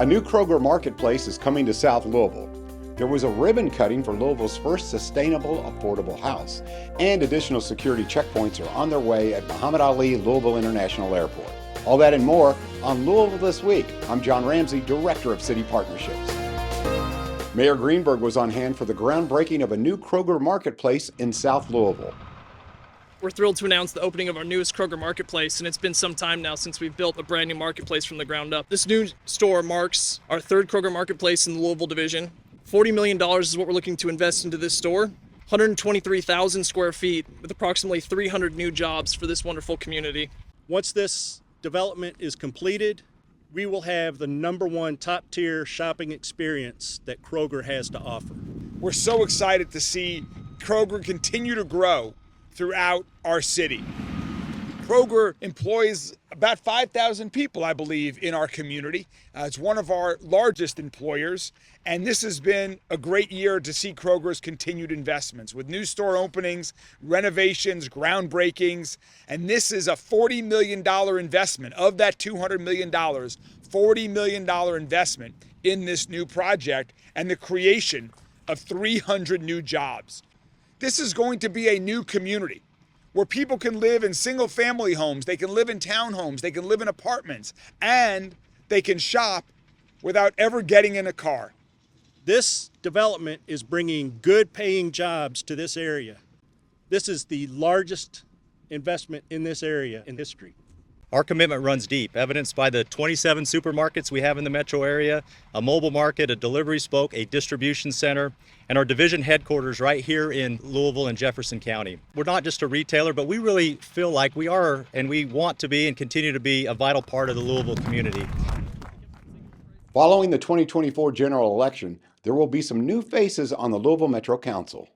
A new Kroger Marketplace is coming to South Louisville. There was a ribbon cutting for Louisville's first sustainable, affordable house, and additional security checkpoints are on their way at Muhammad Ali Louisville International Airport. All that and more on Louisville This Week. I'm John Ramsey, Director of City Partnerships. Mayor Greenberg was on hand for the groundbreaking of a new Kroger Marketplace in South Louisville. We're thrilled to announce the opening of our newest Kroger Marketplace, and it's been some time now since we've built a brand new marketplace from the ground up. This new store marks our third Kroger Marketplace in the Louisville division. $40 million is what we're looking to invest into this store. 123,000 square feet with approximately 300 new jobs for this wonderful community. Once this development is completed, we will have the #1 top-tier shopping experience that Kroger has to offer. We're so excited to see Kroger continue to grow throughout our city. Kroger employs about 5,000 people, I believe, in our community. It's one of our largest employers, and this has been a great year to see Kroger's continued investments with new store openings, renovations, groundbreakings, and this is a $40 million investment. Of that $200 million, $40 million investment in this new project and the creation of 300 new jobs. This is going to be a new community where people can live in single-family homes, they can live in townhomes, they can live in apartments, and they can shop without ever getting in a car. This development is bringing good-paying jobs to this area. This is the largest investment in this area in history. Our commitment runs deep, evidenced by the 27 supermarkets we have in the metro area, a mobile market, a delivery spoke, a distribution center, and our division headquarters right here in Louisville and Jefferson County. We're not just a retailer, but we really feel like we are, and we want to be and continue to be a vital part of the Louisville community. Following the 2024 general election, there will be some new faces on the Louisville Metro Council.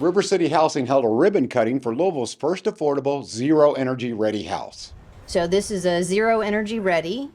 River City Housing held a ribbon cutting for Louisville's first affordable zero energy ready house. So this is a zero energy ready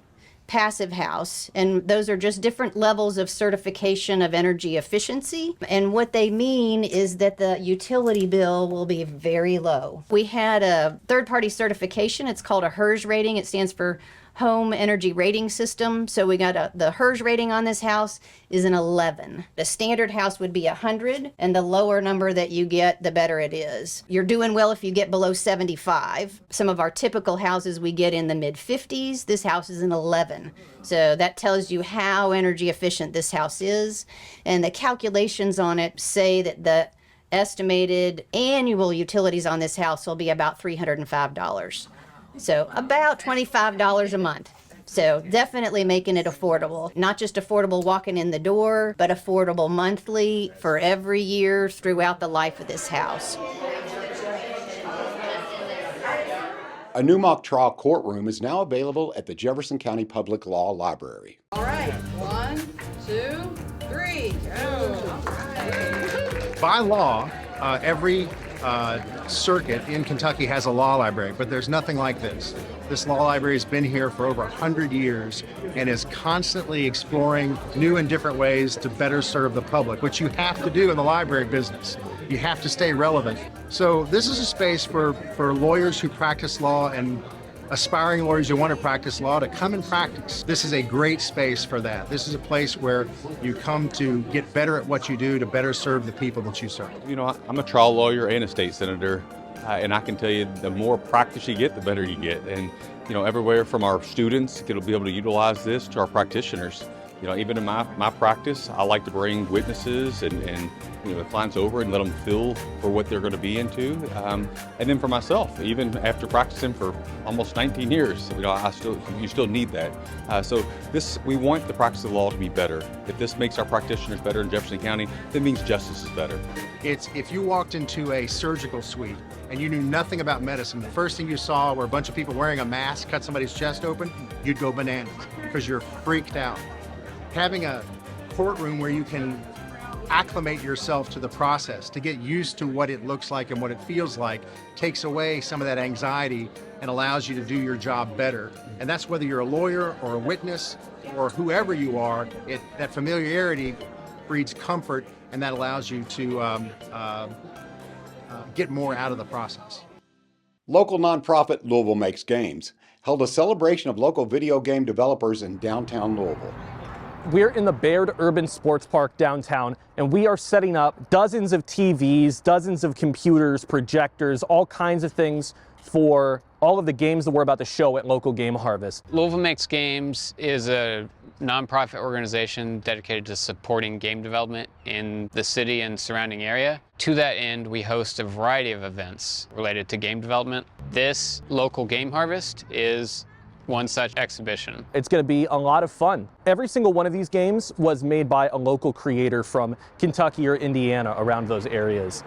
passive house, and those are just different levels of certification of energy efficiency. And what they mean is that the utility bill will be very low. We had a third-party certification. It's called a HERS rating. It stands for Home Energy Rating System. So we got the HERS rating on this house is an 11. The standard house would be 100, and the lower number that you get, the better it is. You're doing well if you get below 75. Some of our typical houses we get in the mid-50s. This house is an 11. So that tells you how energy efficient this house is. And the calculations on it say that the estimated annual utilities on this house will be about $305. So about $25 a month. So definitely making it affordable. Not just affordable walking in the door, but affordable monthly for every year throughout the life of this house. A new mock trial courtroom is now available at the Jefferson County Public Law Library. All right, 1, 2, 3, go. All right. By law, every circuit in Kentucky has a law library, but there's nothing like this. This law library has been here for over 100 years and is constantly exploring new and different ways to better serve the public, which you have to do in the library business. You have to stay relevant. So this is a space for lawyers who practice law and aspiring lawyers who want to practice law to come and practice. This is a great space for that. This is a place where you come to get better at what you do to better serve the people that you serve. You know, I'm a trial lawyer and a state senator, and I can tell you the more practice you get, the better you get. And, you know, everywhere from our students that'll be able to utilize this to our practitioners. Even in my practice, I like to bring witnesses and the clients over and let them feel for what they're going to be into. And then for myself, even after practicing for almost 19 years, you still need that. So we want the practice of the law to be better. If this makes our practitioners better in Jefferson County, that means justice is better. It's if you walked into a surgical suite and you knew nothing about medicine, the first thing you saw were a bunch of people wearing a mask cut somebody's chest open, you'd go bananas because you're freaked out. Having a courtroom where you can acclimate yourself to the process, to get used to what it looks like and what it feels like, takes away some of that anxiety and allows you to do your job better. And that's whether you're a lawyer or a witness or whoever you are, that familiarity breeds comfort, and that allows you to get more out of the process. Local nonprofit Louisville Makes Games held a celebration of local video game developers in downtown Louisville. We're in the Baird Urban Sports Park downtown, and we are setting up dozens of TVs, dozens of computers, projectors, all kinds of things for all of the games that we're about to show at Local Game Harvest. Louisville Makes Games is a nonprofit organization dedicated to supporting game development in the city and surrounding area. To that end, we host a variety of events related to game development. This Local Game Harvest is one such exhibition. It's going to be a lot of fun. Every single one of these games was made by a local creator from Kentucky or Indiana, around those areas.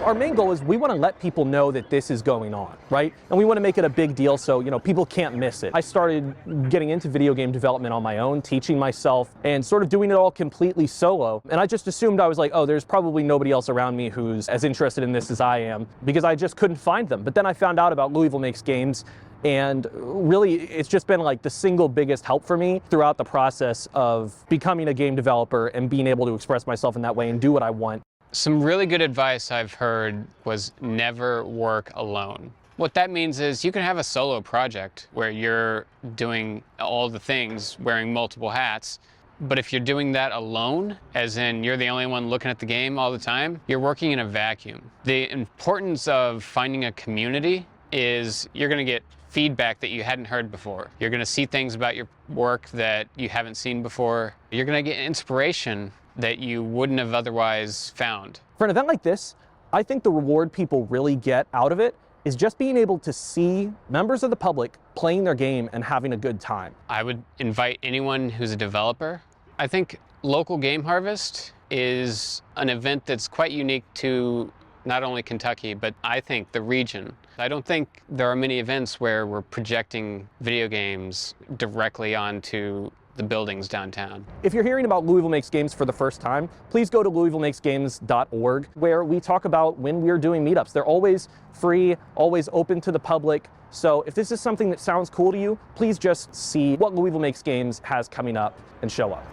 Our main goal is we want to let people know that this is going on, right? And we want to make it a big deal so, people can't miss it. I started getting into video game development on my own, teaching myself, and sort of doing it all completely solo. And I just assumed, I was like, oh, there's probably nobody else around me who's as interested in this as I am, because I just couldn't find them. But then I found out about Louisville Makes Games, and really, it's just been like the single biggest help for me throughout the process of becoming a game developer and being able to express myself in that way and do what I want. Some really good advice I've heard was never work alone. What that means is you can have a solo project where you're doing all the things, wearing multiple hats, but if you're doing that alone, as in you're the only one looking at the game all the time, you're working in a vacuum. The importance of finding a community is you're going to get feedback that you hadn't heard before. You're going to see things about your work that you haven't seen before. You're going to get inspiration that you wouldn't have otherwise found. For an event like this, I think the reward people really get out of it is just being able to see members of the public playing their game and having a good time. I would invite anyone who's a developer. I think Local Game Harvest is an event that's quite unique to not only Kentucky, but I think the region. I don't think there are many events where we're projecting video games directly onto the buildings downtown. If you're hearing about Louisville Makes Games for the first time, please go to louisvillemakesgames.org, where we talk about when we're doing meetups. They're always free, always open to the public. So if this is something that sounds cool to you, please just see what Louisville Makes Games has coming up and show up.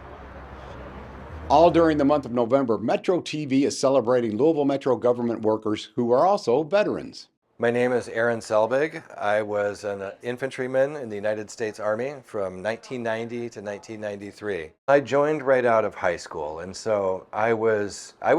All during the month of November, Metro TV is celebrating Louisville Metro government workers who are also veterans. My name is Aaron Selbig. I was an infantryman in the United States Army from 1990 to 1993. I joined right out of high school, and so I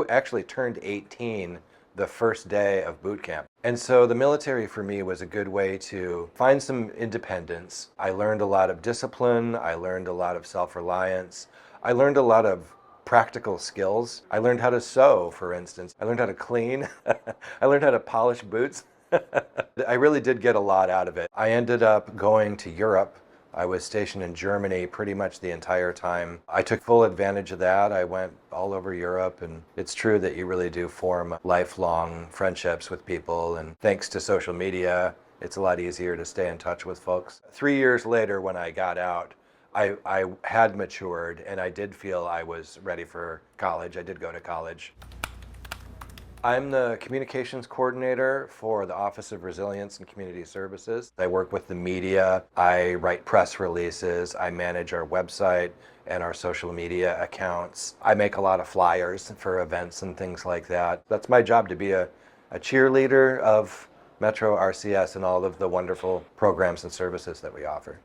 actually turned 18 the first day of boot camp. And so the military for me was a good way to find some independence. I learned a lot of discipline. I learned a lot of self-reliance. I learned a lot of practical skills. I learned how to sew, for instance. I learned how to clean. I learned how to polish boots. I really did get a lot out of it. I ended up going to Europe. I was stationed in Germany pretty much the entire time. I took full advantage of that. I went all over Europe, and it's true that you really do form lifelong friendships with people, and thanks to social media, it's a lot easier to stay in touch with folks. 3 years later, when I got out, I had matured, and I did feel I was ready for college. I did go to college. I'm the communications coordinator for the Office of Resilience and Community Services. I work with the media, I write press releases, I manage our website and our social media accounts. I make a lot of flyers for events and things like that. That's my job, to be a cheerleader of Metro RCS and all of the wonderful programs and services that we offer.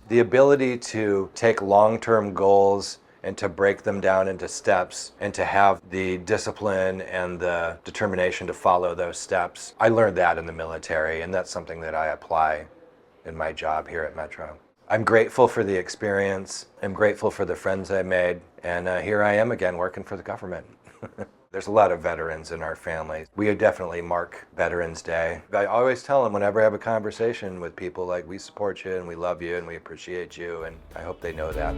The ability to take long-term goals and to break them down into steps and to have the discipline and the determination to follow those steps. I learned that in the military, and that's something that I apply in my job here at Metro. I'm grateful for the experience. I'm grateful for the friends I made, and here I am again working for the government. There's a lot of veterans in our family. We definitely mark Veterans Day. I always tell them whenever I have a conversation with people, like, we support you and we love you and we appreciate you, and I hope they know that.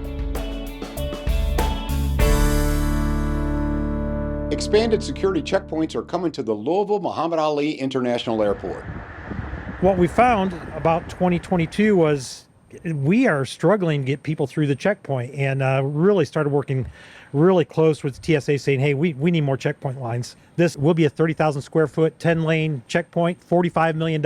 Expanded security checkpoints are coming to the Louisville Muhammad Ali International Airport. What we found about 2022 was we are struggling to get people through the checkpoint, and really started working really close with TSA saying, hey, we need more checkpoint lines. This will be a 30,000 square foot, 10-lane checkpoint, $45 million.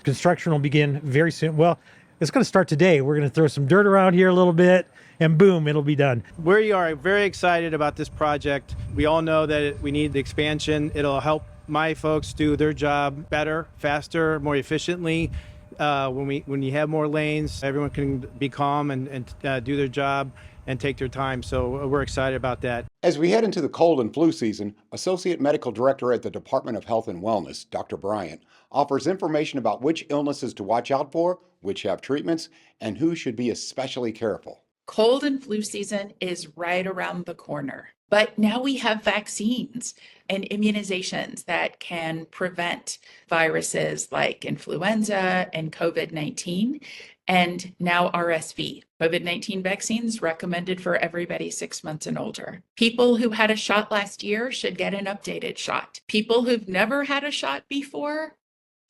Construction will begin very soon. Well, it's going to start today. We're going to throw some dirt around here a little bit, and boom, it'll be done. We are very excited about this project. We all know that we need the expansion. It'll help my folks do their job better, faster, more efficiently. When you have more lanes, everyone can be calm and do their job and take their time. So we're excited about that. As we head into the cold and flu season, Associate Medical Director at the Department of Health and Wellness, Dr. Bryant, offers information about which illnesses to watch out for, which have treatments, and who should be especially careful. Cold and flu season is right around the corner, but now we have vaccines and immunizations that can prevent viruses like influenza and COVID-19, and now RSV. COVID-19 vaccines recommended for everybody 6 months and older. People who had a shot last year should get an updated shot. People who've never had a shot before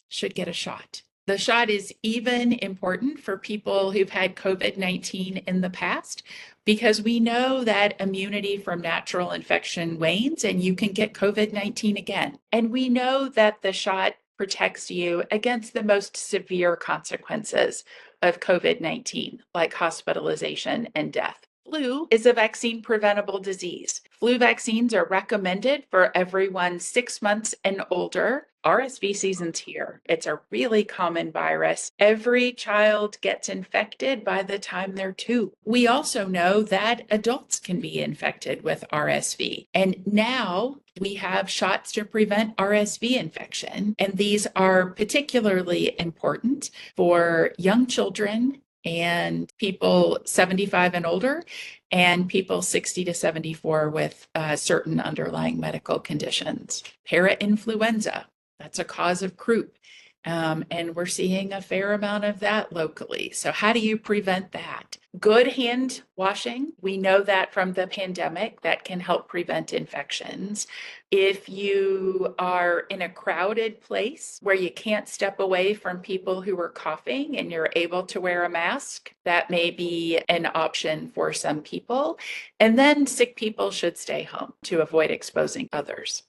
should get a shot. The shot is even important for people who've had COVID-19 in the past, because we know that immunity from natural infection wanes and you can get COVID-19 again. And we know that the shot protects you against the most severe consequences of COVID-19, like hospitalization and death. Flu is a vaccine preventable disease. Flu vaccines are recommended for everyone 6 months and older. RSV season's here. It's a really common virus. Every child gets infected by the time they're 2. We also know that adults can be infected with RSV. And now we have shots to prevent RSV infection. And these are particularly important for young children and people 75 and older, and people 60 to 74 with certain underlying medical conditions. Parainfluenza, that's a cause of croup. And we're seeing a fair amount of that locally. So how do you prevent that? Good hand washing. We know that from the pandemic, that can help prevent infections. If you are in a crowded place where you can't step away from people who are coughing and you're able to wear a mask, that may be an option for some people. And then sick people should stay home to avoid exposing others.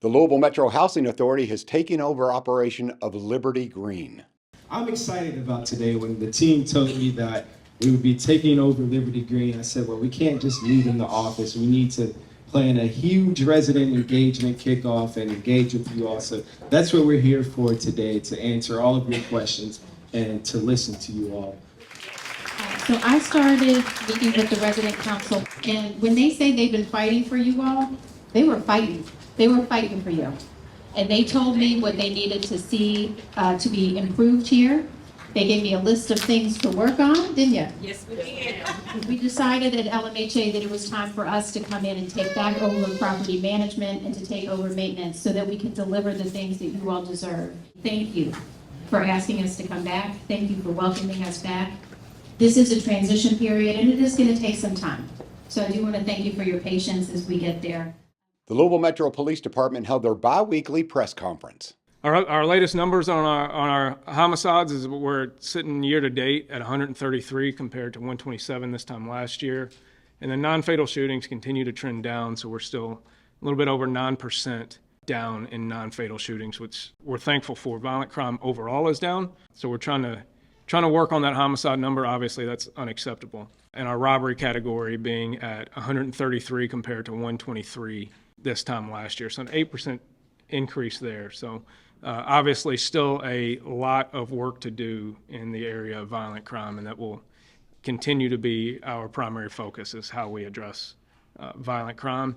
The Louisville Metro Housing Authority has taken over operation of Liberty Green. I'm excited about today. When the team told me that we would be taking over Liberty Green, I said, well, we can't just leave in the office. We need to plan a huge resident engagement kickoff and engage with you all. So that's what we're here for today, to answer all of your questions and to listen to you all. So I started meeting with the resident council, and when they say they've been fighting for you all, they were fighting. They were fighting for you. And they told me what they needed to see to be improved here. They gave me a list of things to work on, didn't you? Yes, we did. We decided at LMHA that it was time for us to come in and take back over property management and to take over maintenance so that we could deliver the things that you all deserve. Thank you for asking us to come back. Thank you for welcoming us back. This is a transition period, and it is going to take some time. So I do want to thank you for your patience as we get there. The Louisville Metro Police Department held their bi-weekly press conference. Our latest numbers on our homicides is we're sitting year to date at 133 compared to 127 this time last year. And the non-fatal shootings continue to trend down, so we're still a little bit over 9% down in non-fatal shootings, which we're thankful for. Violent crime overall is down, so we're trying to work on that homicide number. Obviously, that's unacceptable. And our robbery category being at 133 compared to 123 this time last year, so an 8% increase there. So obviously still a lot of work to do in the area of violent crime, and that will continue to be our primary focus, is how we address violent crime.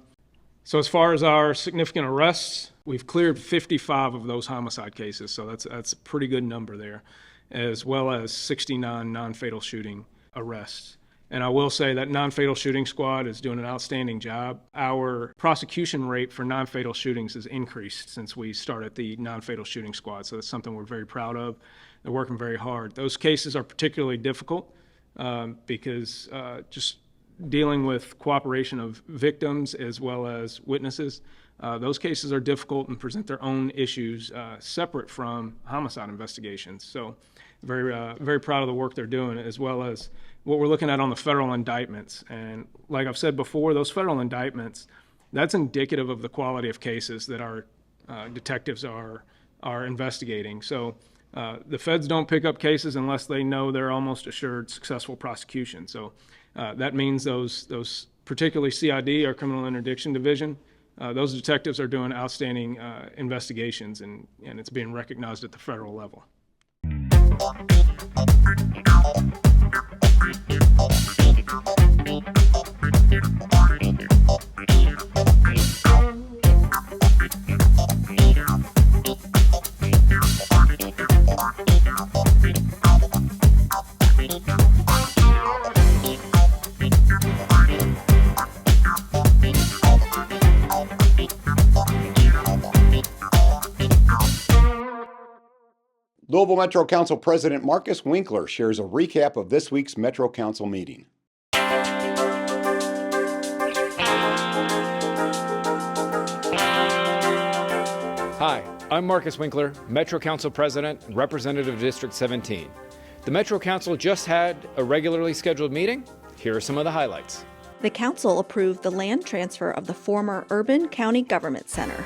So as far as our significant arrests, we've cleared 55 of those homicide cases, so that's a pretty good number there, as well as 69 non-fatal shooting arrests. And I will say that non-fatal shooting squad is doing an outstanding job. Our prosecution rate for non-fatal shootings has increased since we started the non-fatal shooting squad, so that's something we're very proud of. They're working very hard. Those cases are particularly difficult because just dealing with cooperation of victims as well as witnesses, those cases are difficult and present their own issues separate from homicide investigations. So very proud of the work they're doing, as well as what we're looking at on the federal indictments. And like I've said before, those federal indictments, that's indicative of the quality of cases that our detectives are investigating. So the feds don't pick up cases unless they know they're almost assured successful prosecution. So that means those particularly CID, our Criminal Interdiction Division, those detectives are doing outstanding investigations, and it's being recognized at the federal level. Louisville Metro Council President Marcus Winkler shares a recap of this week's Metro Council meeting. Hi, I'm Marcus Winkler, Metro Council President and Representative of District 17. The Metro Council just had a regularly scheduled meeting. Here are some of the highlights. The Council approved the land transfer of the former Urban County Government Center,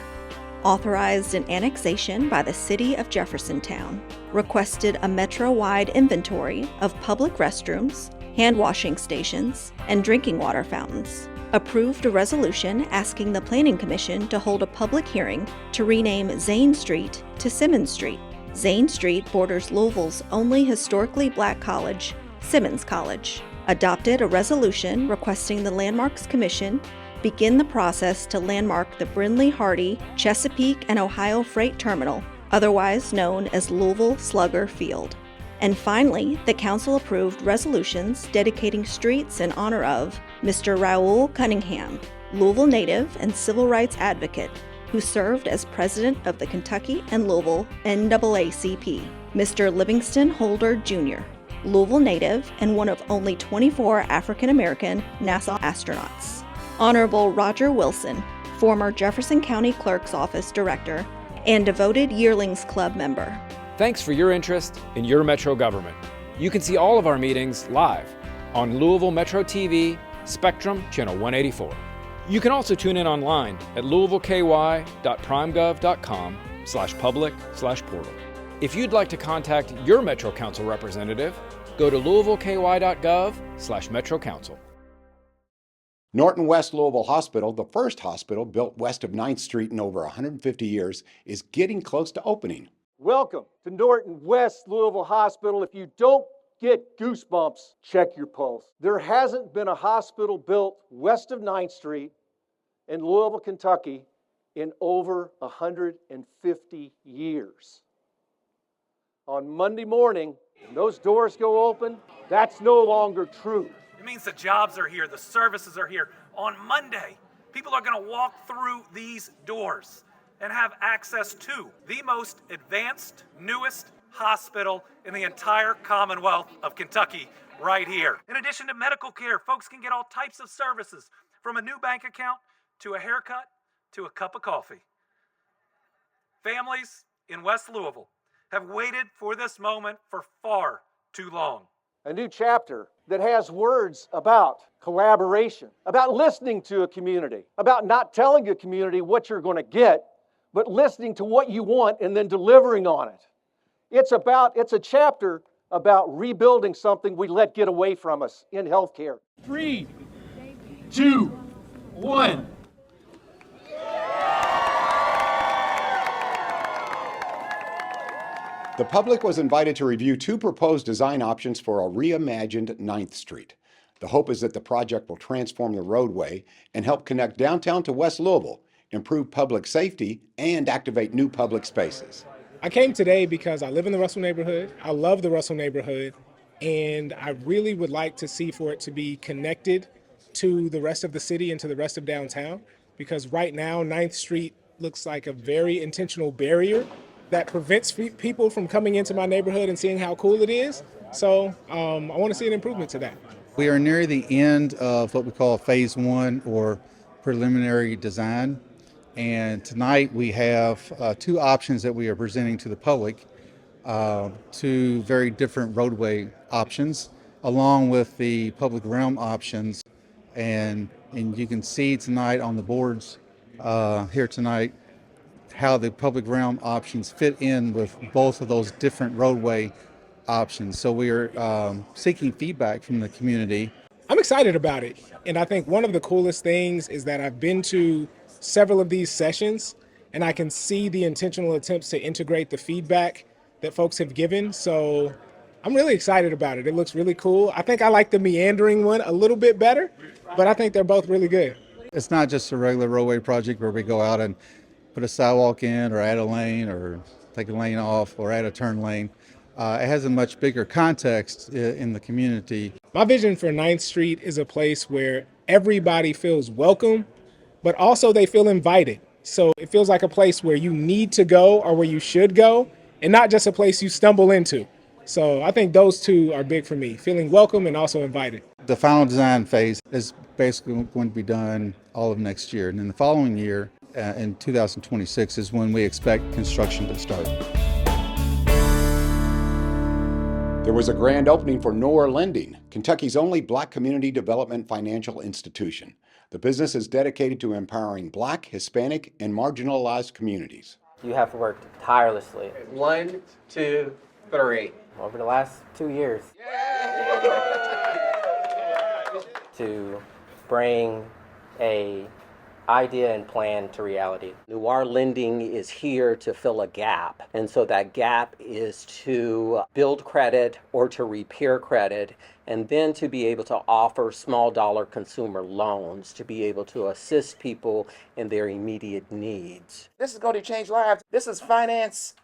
authorized an annexation by the City of Jeffersontown, requested a metro-wide inventory of public restrooms, hand-washing stations, and drinking water fountains, approved a resolution asking the Planning Commission to hold a public hearing to rename Zane Street to Simmons Street. Zane Street borders Louisville's only historically black college, Simmons College, adopted a resolution requesting the Landmarks Commission begin the process to landmark the Brindley-Hardy, Chesapeake and Ohio Freight Terminal, otherwise known as Louisville Slugger Field. And finally, the Council approved resolutions dedicating streets in honor of Mr. Raoul Cunningham, Louisville native and civil rights advocate, who served as president of the Kentucky and Louisville NAACP, Mr. Livingston Holder Jr., Louisville native and one of only 24 African-American NASA astronauts. Honorable Roger Wilson, former Jefferson County Clerk's Office Director and devoted Yearlings Club member. Thanks for your interest in your Metro government. You can see all of our meetings live on Louisville Metro TV, Spectrum Channel 184. You can also tune in online at louisvillegov.primegov.com/public/portal. If you'd like to contact your Metro Council representative, go to louisvilleky.gov/MetroCouncil. Norton West Louisville Hospital, the first hospital built west of 9th Street in over 150 years, is getting close to opening. Welcome to Norton West Louisville Hospital. If you don't get goosebumps, check your pulse. There hasn't been a hospital built west of 9th Street in Louisville, Kentucky in over 150 years. On Monday morning, when those doors go open, that's no longer true. It means the jobs are here, the services are here. On Monday, people are going to walk through these doors and have access to the most advanced, newest hospital in the entire Commonwealth of Kentucky right here. In addition to medical care, folks can get all types of services, from a new bank account to a haircut to a cup of coffee. Families in West Louisville have waited for this moment for far too long. A new chapter that has words about collaboration, about listening to a community, about not telling a community what you're going to get, but listening to what you want and then delivering on it. It's a chapter about rebuilding something we let get away from us in healthcare. 3, 2, 1. The public was invited to review 2 proposed design options for a reimagined 9th Street. The hope is that the project will transform the roadway and help connect downtown to West Louisville, improve public safety, and activate new public spaces. I came today because I live in the Russell neighborhood. I love the Russell neighborhood, and I really would like to see for it to be connected to the rest of the city and to the rest of downtown, because right now 9th Street looks like a very intentional barrier that prevents people from coming into my neighborhood and seeing how cool it is. So I want to see an improvement to that. We are near the end of what we call phase 1 or preliminary design. And tonight we have 2 options that we are presenting to the public, 2 very different roadway options, along with the public realm options. And you can see tonight on the boards here tonight how the public realm options fit in with both of those different roadway options. So we are seeking feedback from the community. I'm excited about it. And I think one of the coolest things is that I've been to several of these sessions and I can see the intentional attempts to integrate the feedback that folks have given. So I'm really excited about it. It looks really cool. I think I like the meandering one a little bit better, but I think they're both really good. It's not just a regular roadway project where we go out and put a sidewalk in or add a lane or take a lane off or add a turn lane. It has a much bigger context in the community. My vision for 9th Street is a place where everybody feels welcome, but also they feel invited. So it feels like a place where you need to go or where you should go, and not just a place you stumble into. So I think those 2 are big for me, feeling welcome and also invited. The final design phase is basically going to be done all of next year. And then the following year, in 2026, is when we expect construction to start. There was a grand opening for Noor Lending, Kentucky's only Black community development financial institution. The business is dedicated to empowering Black, Hispanic, and marginalized communities. You have worked tirelessly. 1, 2, 3. Over the last 2 years. To bring a idea and plan to reality. Noir Lending is here to fill a gap. And so that gap is to build credit or to repair credit, and then to be able to offer small dollar consumer loans to be able to assist people in their immediate needs. This is going to change lives. This is finance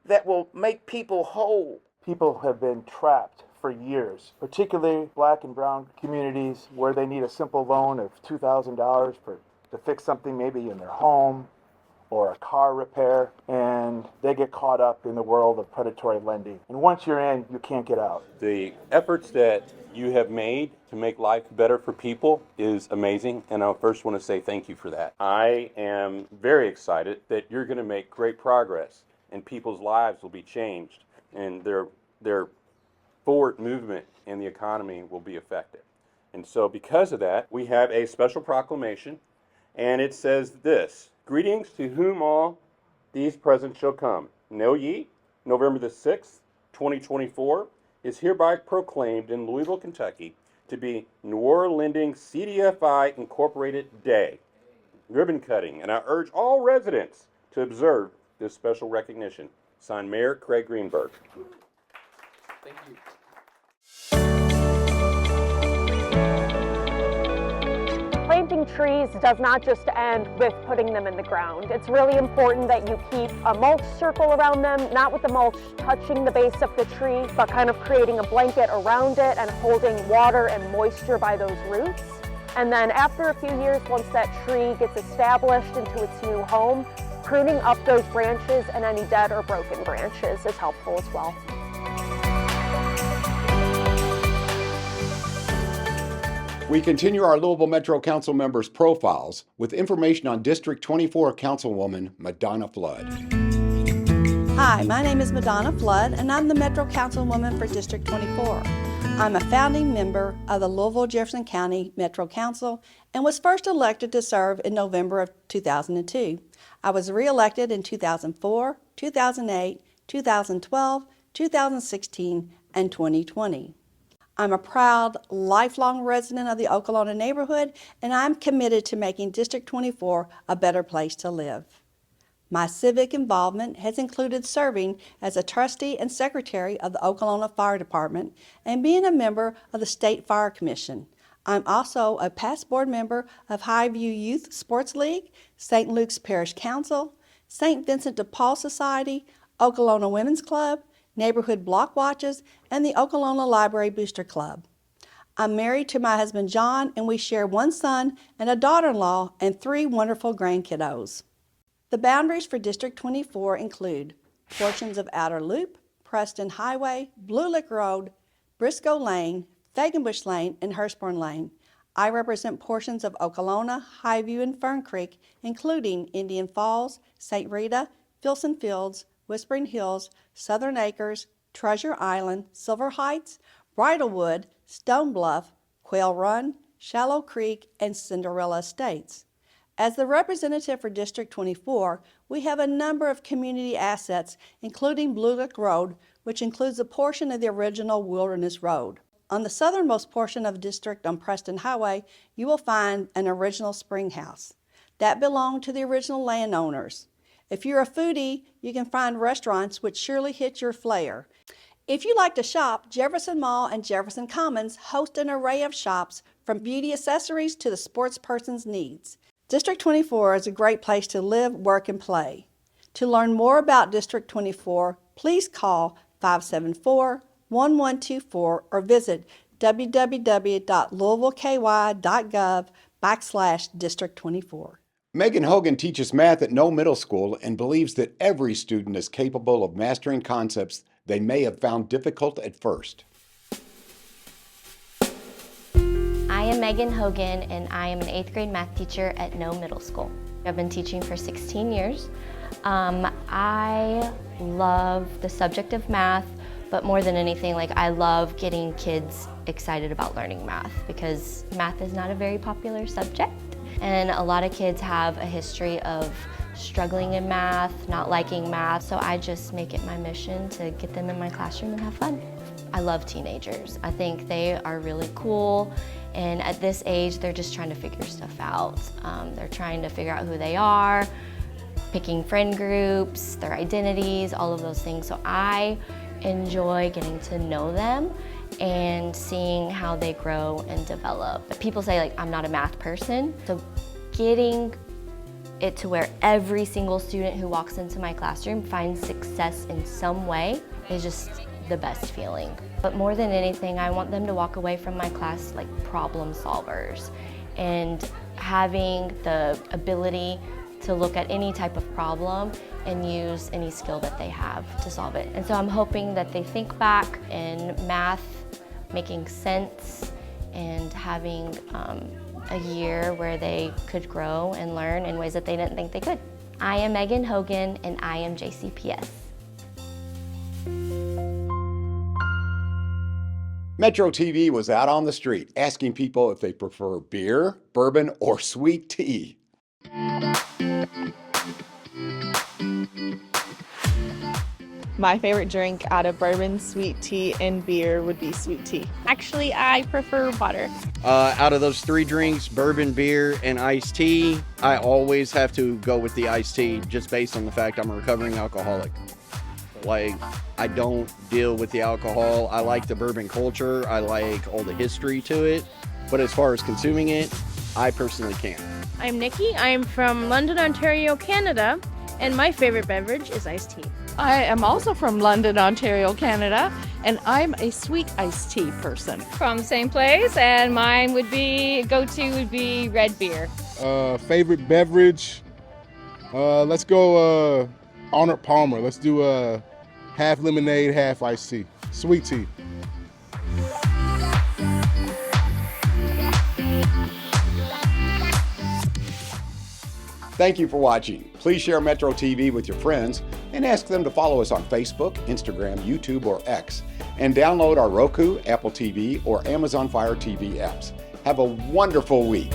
that will make people whole. People have been trapped for years, particularly Black and brown communities where they need a simple loan of $2,000 to fix something maybe in their home or a car repair, and they get caught up in the world of predatory lending. And once you're in, you can't get out. The efforts that you have made to make life better for people is amazing, and I first want to say thank you for that. I am very excited that you're going to make great progress, and people's lives will be changed, and their forward movement in the economy will be affected. And so because of that, we have a special proclamation, and it says this: greetings to whom all these presents shall come. Know ye, November the 6th, 2024, is hereby proclaimed in Louisville, Kentucky, to be Noir Lending CDFI Incorporated Day, ribbon cutting, and I urge all residents to observe this special recognition. Signed, Mayor Craig Greenberg. Thank you. Planting trees does not just end with putting them in the ground. It's really important that you keep a mulch circle around them, not with the mulch touching the base of the tree, but kind of creating a blanket around it and holding water and moisture by those roots. And then after a few years, once that tree gets established into its new home, pruning up those branches and any dead or broken branches is helpful as well. We continue our Louisville Metro Council members' profiles with information on District 24 Councilwoman Madonna Flood. Hi, my name is Madonna Flood, and I'm the Metro Councilwoman for District 24. I'm a founding member of the Louisville-Jefferson County Metro Council and was first elected to serve in November of 2002. I was re-elected in 2004, 2008, 2012, 2016, and 2020. I'm a proud, lifelong resident of the Okolona neighborhood, and I'm committed to making District 24 a better place to live. My civic involvement has included serving as a trustee and secretary of the Okolona Fire Department and being a member of the State Fire Commission. I'm also a past board member of Highview Youth Sports League, St. Luke's Parish Council, St. Vincent de Paul Society, Okolona Women's Club, Neighborhood Block Watches, and the Okolona Library Booster Club. I'm married to my husband John, and we share one son and a daughter-in-law and 3 wonderful grandkiddos. The boundaries for District 24 include portions of Outer Loop, Preston Highway, Blue Lick Road, Briscoe Lane, Fagenbush Lane, and Hurstbourne Lane. I represent portions of Okolona, Highview, and Fern Creek, including Indian Falls, St. Rita, Filson Fields, Whispering Hills, Southern Acres, Treasure Island, Silver Heights, Bridlewood, Stone Bluff, Quail Run, Shallow Creek, and Cinderella Estates. As the representative for District 24, we have a number of community assets, including Blue Lick Road, which includes a portion of the original Wilderness Road. On the southernmost portion of the district on Preston Highway, you will find an original spring house. That belonged to the original landowners. If you're a foodie, you can find restaurants which surely hit your flair. If you like to shop, Jefferson Mall and Jefferson Commons host an array of shops from beauty accessories to the sports person's needs. District 24 is a great place to live, work, and play. To learn more about District 24, please call 574-1124 or visit www.louisvilleky.gov/District24. Megan Hogan teaches math at No Middle School and believes that every student is capable of mastering concepts they may have found difficult at first. I am Megan Hogan, and I am an 8th grade math teacher at No Middle School. I've been teaching for 16 years. I love the subject of math, but more than anything, I love getting kids excited about learning math, because math is not a very popular subject, and a lot of kids have a history of struggling in math, not liking math, so I just make it my mission to get them in my classroom and have fun. I love teenagers. I think they are really cool, and at this age, they're just trying to figure stuff out. They're trying to figure out who they are, picking friend groups, their identities, all of those things. So I enjoy getting to know them and seeing how they grow and develop. People say, I'm not a math person, so getting it to where every single student who walks into my classroom finds success in some way is just the best feeling. But more than anything, I want them to walk away from my class like problem solvers and having the ability to look at any type of problem and use any skill that they have to solve it. And so I'm hoping that they think back in math, making sense, and having a year where they could grow and learn in ways that they didn't think they could. I am Megan Hogan, and I am JCPS. Metro TV was out on the street asking people if they prefer beer, bourbon, or sweet tea. My favorite drink out of bourbon, sweet tea, and beer would be sweet tea. Actually, I prefer water. Out of those three drinks, bourbon, beer, and iced tea, I always have to go with the iced tea just based on the fact I'm a recovering alcoholic. I don't deal with the alcohol. I like the bourbon culture. I like all the history to it. But as far as consuming it, I personally can't. I'm Nikki. I'm from London, Ontario, Canada, and my favorite beverage is iced tea. I am also from London, Ontario, Canada, and I'm a sweet iced tea person. From the same place, and mine would be, go-to would be red beer. Favorite beverage? Let's go Arnold Palmer. Let's do half lemonade, half iced tea. Sweet tea. Thank you for watching. Please share Metro TV with your friends and ask them to follow us on Facebook, Instagram, YouTube, or X, and download our Roku, Apple TV, or Amazon Fire TV apps. Have a wonderful week.